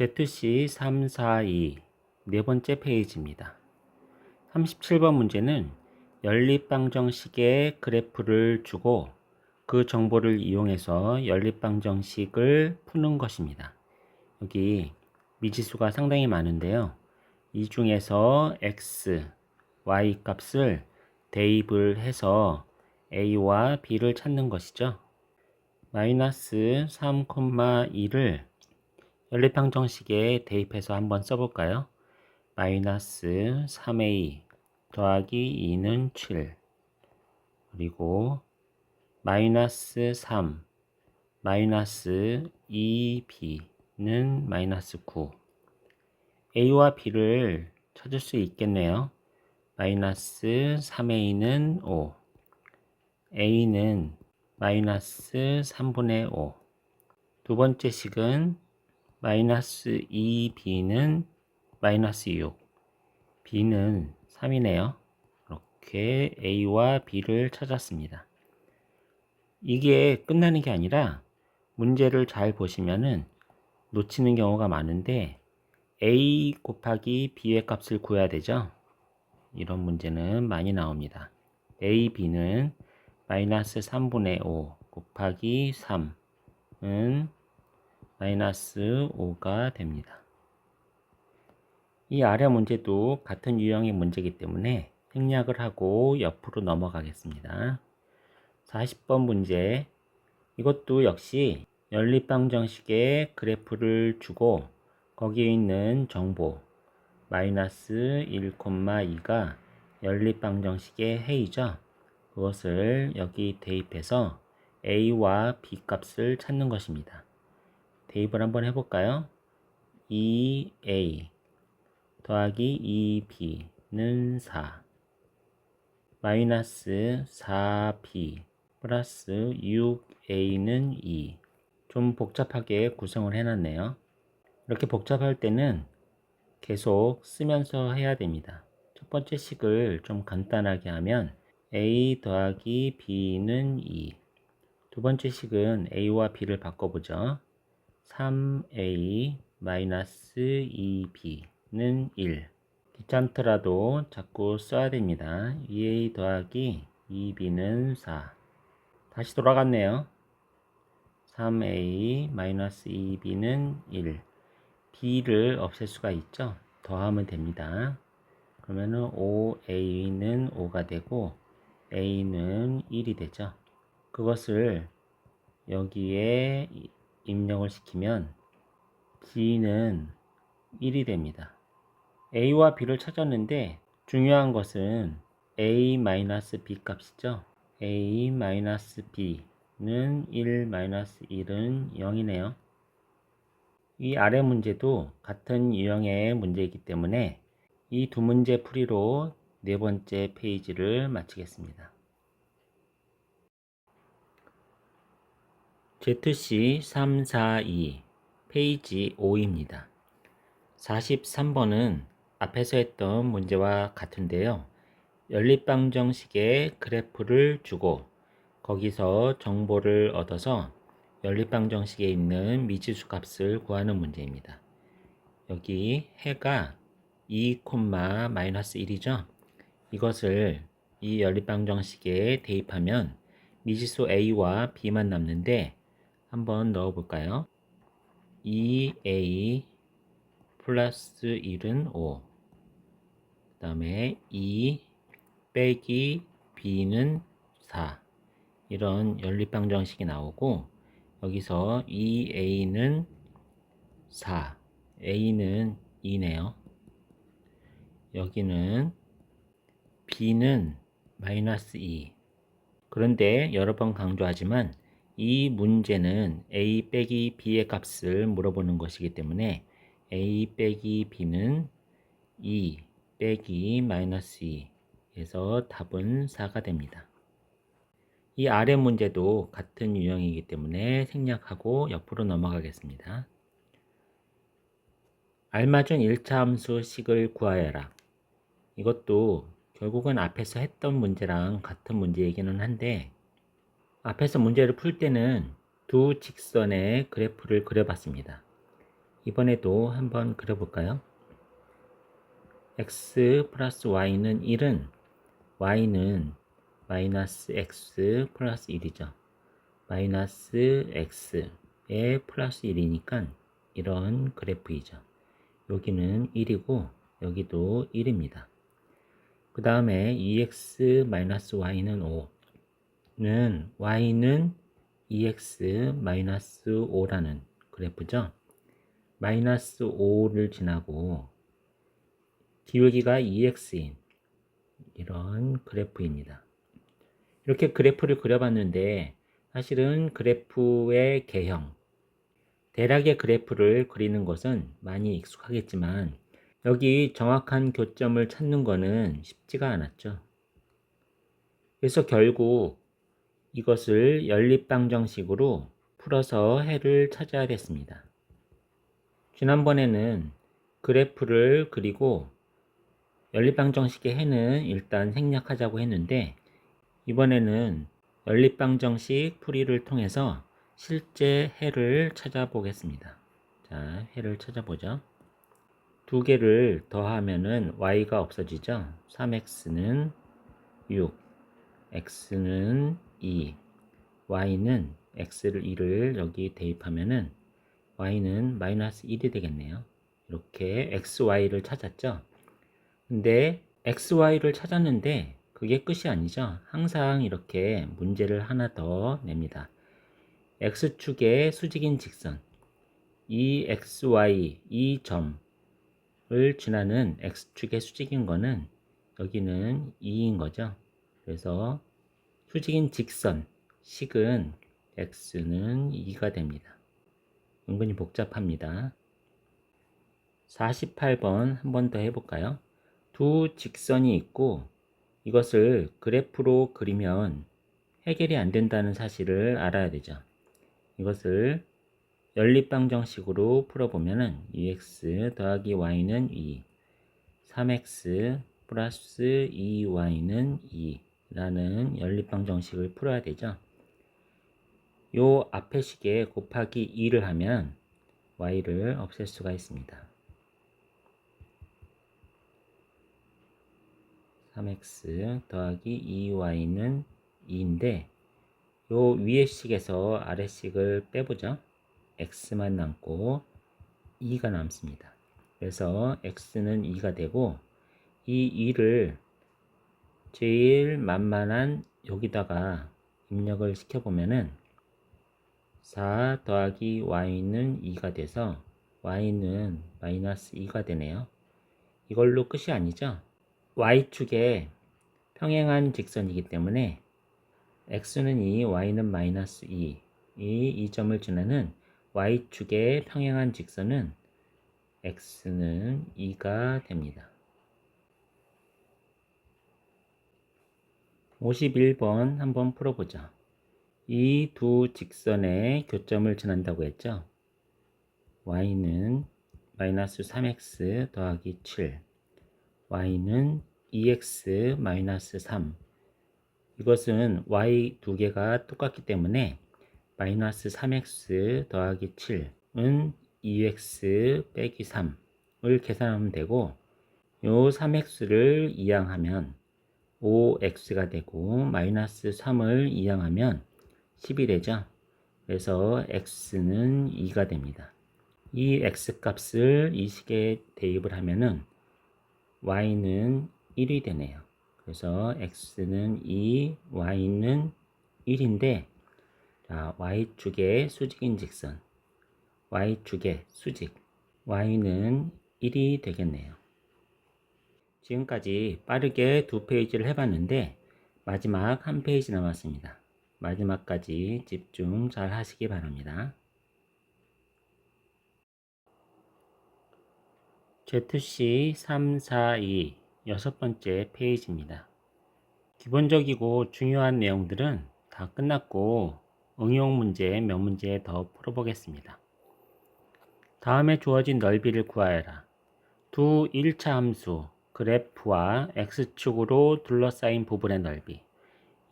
ZC342 네 번째 페이지입니다. 37번 문제는 연립방정식의 그래프를 주고 그 정보를 이용해서 연립방정식을 푸는 것입니다. 여기 미지수가 상당히 많은데요. 이 중에서 x, y 값을 대입을 해서 a와 b를 찾는 것이죠. 마이너스 3,2를 연립방정식에 대입해서 한번 써볼까요? 마이너스 3a 더하기 2는 7, 그리고 마이너스 3 마이너스 2b는 마이너스 9. a와 b를 찾을 수 있겠네요. 마이너스 3a는 5, a는 마이너스 3분의 5. 두 번째 식은 마이너스 2b는 마이너스 6, b는 3이네요. 이렇게 a와 b를 찾았습니다. 이게 끝나는 게 아니라 문제를 잘 보시면은 놓치는 경우가 많은데 a 곱하기 b의 값을 구해야 되죠. 이런 문제는 많이 나옵니다. a, b는 마이너스 3분의 5 곱하기 3은 마이너스 5가 됩니다. 이 아래 문제도 같은 유형의 문제이기 때문에 생략을 하고 옆으로 넘어가겠습니다. 40번 문제, 이것도 역시 연립방정식의 그래프를 주고 거기에 있는 정보 마이너스 1,2가 연립방정식의 해이죠. 그것을 여기 대입해서 a와 b 값을 찾는 것입니다. 대입을 한번 해볼까요? 2a 더하기 2b는 4, 마이너스 4b 플러스 6a는 2. 좀 복잡하게 구성을 해놨네요. 이렇게 복잡할 때는 계속 쓰면서 해야 됩니다. 첫 번째 식을 좀 간단하게 하면 a 더하기 b는 2. 두 번째 식은 a와 b를 바꿔보죠. 3a 마이너스 2b는 1. 귀찮더라도 자꾸 써야 됩니다. 2a 더하기 2b는 4. 다시 돌아갔네요. 3a 마이너스 2b는 1. b를 없앨 수가 있죠. 더하면 됩니다. 그러면은 5a는 5가 되고 a는 1이 되죠. 그것을 여기에 입력을 시키면 b는 1이 됩니다. a와 b를 찾았는데 중요한 것은 a-b 값이죠. a-b는 1-1은 0이네요. 이 아래 문제도 같은 유형의 문제이기 때문에 이 두 문제 풀이로 네 번째 페이지를 마치겠습니다. ZC342 페이지 5입니다. 43번은 앞에서 했던 문제와 같은데요. 연립방정식의 그래프를 주고 거기서 정보를 얻어서 연립방정식에 있는 미지수 값을 구하는 문제입니다. 여기 해가 2,-1이죠. 이것을 이 연립방정식에 대입하면 미지수 a와 b만 남는데 한번 넣어볼까요? 2a 플러스 1은 5, 그 다음에 2 빼기 b는 4. 이런 연립방정식이 나오고 여기서 2a는 4, a는 2네요. 여기는 b는 마이너스 2. 그런데 여러 번 강조하지만 이 문제는 a 빼기 b의 값을 물어보는 것이기 때문에 a 빼기 b는 2 빼기 마이너스 2 에서 답은 4가 됩니다. 이 아래 문제도 같은 유형이기 때문에 생략하고 옆으로 넘어가겠습니다. 알맞은 1차 함수 식을 구하여라. 이것도 결국은 앞에서 했던 문제랑 같은 문제이기는 한데 앞에서 문제를 풀 때는 두 직선의 그래프를 그려봤습니다. 이번에도 한번 그려볼까요? x 플러스 y는 1은 y는 마이너스 x 플러스 1이죠. 마이너스 x에 플러스 1이니까 이런 그래프이죠. 여기는 1이고 여기도 1입니다. 그 다음에 2x-y는 5는 y는 2x-5라는 그래프죠. 마이너스 5를 지나고 기울기가 2x인 이런 그래프입니다. 이렇게 그래프를 그려봤는데 사실은 그래프의 개형, 대략의 그래프를 그리는 것은 많이 익숙하겠지만 여기 정확한 교점을 찾는 것은 쉽지가 않았죠. 그래서 결국 이것을 연립방정식으로 풀어서 해를 찾아야 됐습니다. 지난번에는 그래프를 그리고 연립방정식의 해는 일단 생략하자고 했는데 이번에는 연립방정식 풀이를 통해서 실제 해를 찾아보겠습니다. 자, 해를 찾아보죠. 두 개를 더하면은 y가 없어지죠. 3x는 6, x는 2, y는 x를 2를 여기 대입하면은 y는 마이너스 1이 되겠네요. 이렇게 xy를 찾았죠. 근데 xy를 찾았는데 그게 끝이 아니죠. 항상 이렇게 문제를 하나 더 냅니다. x축의 수직인 직선 이 xy 이 점을 지나는 x축의 수직인 거는 여기는 2인 거죠. 그래서 수직인 직선 식은 x는 2가 됩니다. 은근히 복잡합니다. 48번 한 번 더 해볼까요? 두 직선이 있고 이것을 그래프로 그리면 해결이 안 된다는 사실을 알아야 되죠. 이것을 연립방정식으로 풀어보면은 2x 더하기 y는 2, 3x 플러스 2y는 2 라는 연립방정식을 풀어야 되죠. 요 앞에 식에 곱하기 2를 하면 y를 없앨 수가 있습니다. 3x 더하기 2y는 2인데 요 위에 식에서 아래 식을 빼보죠. x만 남고 2가 남습니다. 그래서 x는 2가 되고 이 2를 제일 만만한 여기다가 입력을 시켜보면은 4 더하기 y는 2가 돼서 y는 마이너스 2가 되네요. 이걸로 끝이 아니죠. y축에 평행한 직선이기 때문에 x는 2, y는 마이너스 2. 이 점을 지나는 y축의 평행한 직선은 x는 2가 됩니다. 51번 한번 풀어보죠. 이 두 직선의 교점을 지난다고 했죠. y는 마이너스 3x 더하기 7, y는 2x 마이너스 3. 이것은 y 두 개가 똑같기 때문에 마이너스 3x 더하기 7은 2x 빼기 3을 계산하면 되고 요 3x를 이항하면 5x가 되고 마이너스 3을 이항하면 10이 되죠. 그래서 x는 2가 됩니다. 이 x값을 이 식에 대입을 하면은 y는 1이 되네요. 그래서 x는 2, y는 1인데 자, y축의 수직인 직선 y축의 수직 y는 1이 되겠네요. 지금까지 빠르게 두 페이지를 해봤는데 마지막 한 페이지 남았습니다. 마지막까지 집중 잘 하시기 바랍니다. ZC 342 여섯 번째 페이지입니다. 기본적이고 중요한 내용들은 다 끝났고 응용 문제 몇 문제 더 풀어보겠습니다. 다음에 주어진 넓이를 구하여라. 두 1차 함수 그래프와 x축으로 둘러싸인 부분의 넓이.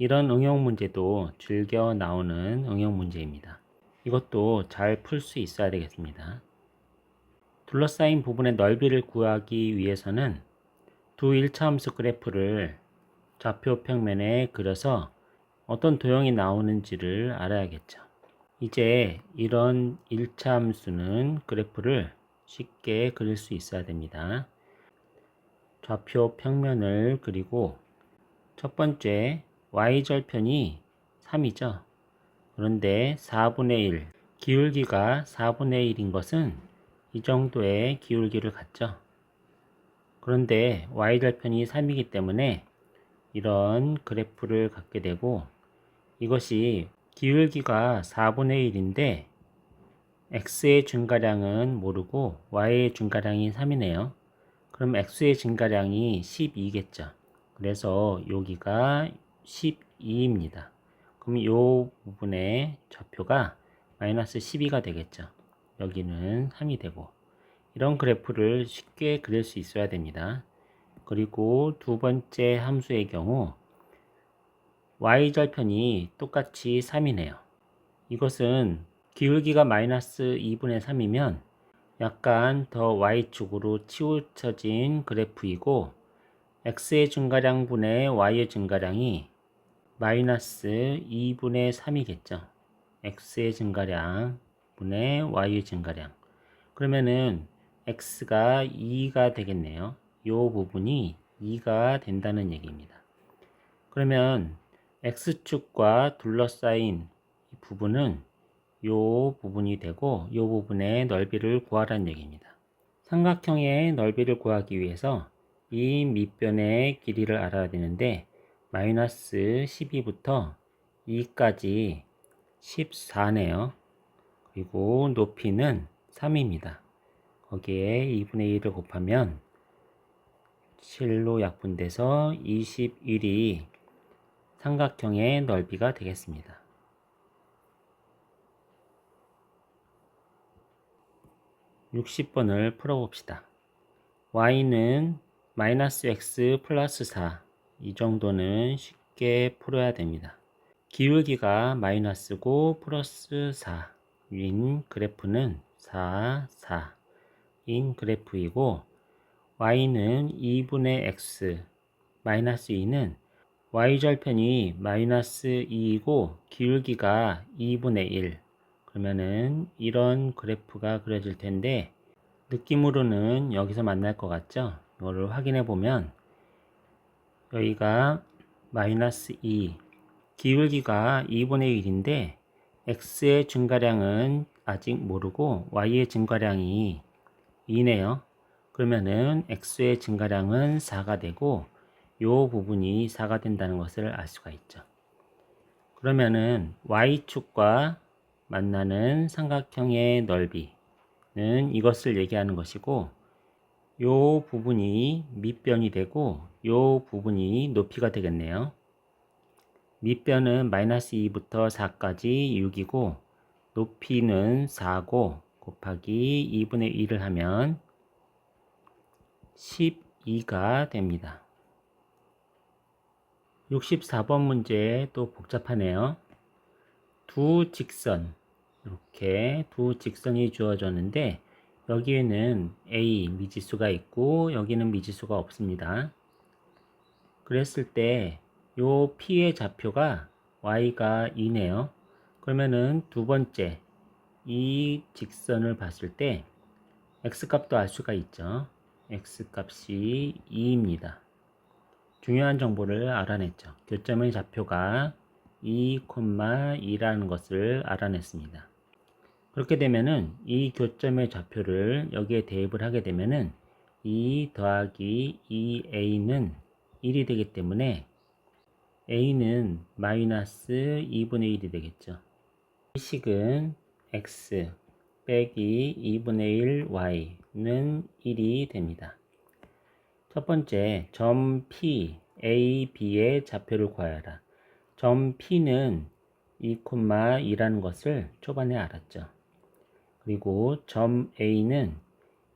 이런 응용 문제도 즐겨 나오는 응용 문제입니다. 이것도 잘 풀 수 있어야 되겠습니다. 둘러싸인 부분의 넓이를 구하기 위해서는 두 1차함수 그래프를 좌표 평면에 그려서 어떤 도형이 나오는지를 알아야겠죠. 이제 이런 1차 함수는 그래프를 쉽게 그릴 수 있어야 됩니다. 좌표 평면을 그리고 첫 번째 y절편이 3이죠. 그런데 4분의 1, 기울기가 4분의 1인 것은 이 정도의 기울기를 갖죠. 그런데 y절편이 3이기 때문에 이런 그래프를 갖게 되고, 이것이 기울기가 4분의 1인데 x의 증가량은 모르고 y의 증가량이 3이네요. 그럼 x의 증가량이 12겠죠. 그래서 여기가 12입니다. 그럼 이 부분의 좌표가 마이너스 12가 되겠죠. 여기는 3이 되고, 이런 그래프를 쉽게 그릴 수 있어야 됩니다. 그리고 두 번째 함수의 경우 y절편이 똑같이 3이네요. 이것은 기울기가 마이너스 2분의 3이면 약간 더 y축으로 치우쳐진 그래프이고, x의 증가량분의 y의 증가량이 마이너스 2분의 3이겠죠. x의 증가량 분의 y의 증가량. 그러면은 x가 2가 되겠네요. 이 부분이 2가 된다는 얘기입니다. 그러면 x축과 둘러싸인 이 부분은 이 부분이 되고, 이 부분의 넓이를 구하라는 얘기입니다. 삼각형의 넓이를 구하기 위해서 이 밑변의 길이를 알아야 되는데, 마이너스 12부터 2까지 14네요. 그리고 높이는 3입니다. 거기에 2분의 1을 곱하면 7로 약분돼서 21이 삼각형의 넓이가 되겠습니다. 60번을 풀어봅시다. y는 마이너스 x 플러스 4, 이 정도는 쉽게 풀어야 됩니다. 기울기가 마이너스고 플러스 4인 그래프는 4, 4인 그래프이고, y는 2분의 x, 마이너스 2는 y절편이 마이너스 2이고 기울기가 2분의 1. 그러면은 이런 그래프가 그려질 텐데, 느낌으로는 여기서 만날 것 같죠? 이거를 확인해 보면 여기가 마이너스 2, 기울기가 2분의 1인데 x의 증가량은 아직 모르고 y의 증가량이 2네요. 그러면은 x의 증가량은 4가 되고 이 부분이 4가 된다는 것을 알 수가 있죠. 그러면은 y축과 만나는 삼각형의 넓이는 이것을 얘기하는 것이고, 이 부분이 밑변이 되고 이 부분이 높이가 되겠네요. 밑변은 마이너스 2부터 4까지 6이고 높이는 4고 곱하기 2분의 1을 하면 12가 됩니다. 64번 문제 또 복잡하네요. 두 직선, 이렇게 두 직선이 주어졌는데 여기에는 A 미지수가 있고 여기는 미지수가 없습니다. 그랬을 때 요 P의 좌표가 Y가 2네요. 그러면은 두 번째 이 직선을 봤을 때 X값도 알 수가 있죠. X값이 2입니다. 중요한 정보를 알아냈죠. 교점의 좌표가 2,2라는 것을 알아냈습니다. 그렇게 되면은 이 교점의 좌표를 여기에 대입을 하게 되면은 2 더하기 2a는 1이 되기 때문에 a는 마이너스 2분의 1이 되겠죠. 이 식은 x 빼기 2분의 1 y는 1이 됩니다. 첫 번째, 점 P, A, B의 좌표를 구하여라. 점 P는 2,2라는 것을 초반에 알았죠. 그리고 점 A는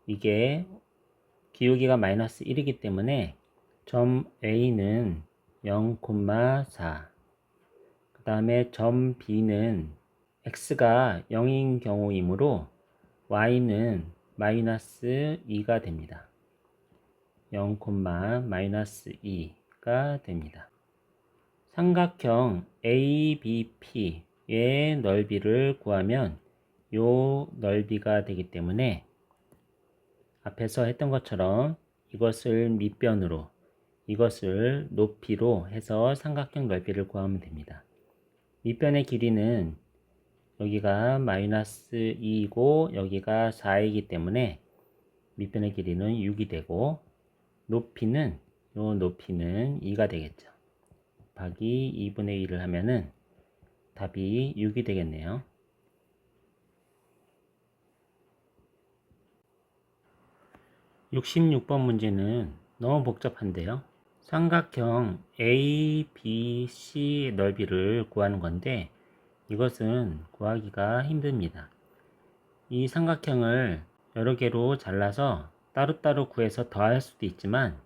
이게 기울기가 마이너스 1이기 때문에 점 A는 0,4. 그 다음에 점 B는 X가 0인 경우이므로 Y는 마이너스 2가 됩니다. 0, 마이너스 2가 됩니다. 삼각형 ABP의 넓이를 구하면 요 넓이가 되기 때문에 앞에서 했던 것처럼 이것을 밑변으로 이것을 높이로 해서 삼각형 넓이를 구하면 됩니다. 밑변의 길이는 여기가 마이너스 2이고 여기가 4이기 때문에 밑변의 길이는 6이 되고 높이는 요 높이는 2가 되겠죠. 곱하기 2분의 1을 하면은 답이 6이 되겠네요. 66번 문제는 너무 복잡한데요. 삼각형 ABC 넓이를 구하는 건데 이것은 구하기가 힘듭니다. 이 삼각형을 여러 개로 잘라서 따로따로 구해서 더할 수도 있지만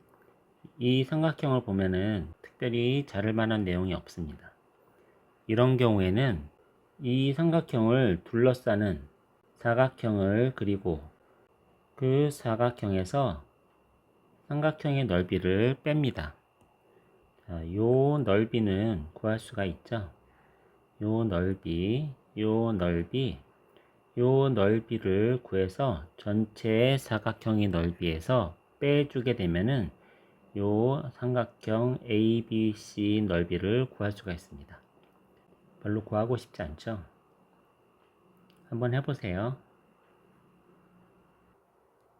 이 삼각형을 보면은 특별히 자를 만한 내용이 없습니다. 이런 경우에는 이 삼각형을 둘러싸는 사각형을 그리고 그 사각형에서 삼각형의 넓이를 뺍니다. 자, 요 넓이는 구할 수가 있죠. 요 넓이를 구해서 전체 사각형의 넓이에서 빼주게 되면은 요 삼각형 ABC 넓이를 구할 수가 있습니다. 별로 구하고 싶지 않죠? 한번 해보세요.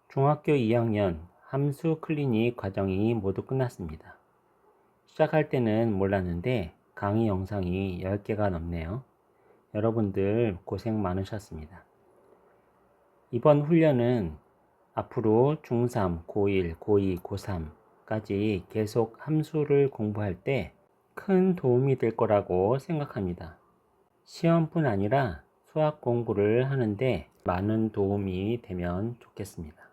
중학교 2학년 함수 클리닉 과정이 모두 끝났습니다. 시작할 때는 몰랐는데 강의 영상이 10개가 넘네요. 여러분들 고생 많으셨습니다. 이번 훈련은 앞으로 중3, 고1, 고2, 고3까지 계속 함수를 공부할 때 큰 도움이 될 거라고 생각합니다. 시험뿐 아니라 수학 공부를 하는데 많은 도움이 되면 좋겠습니다.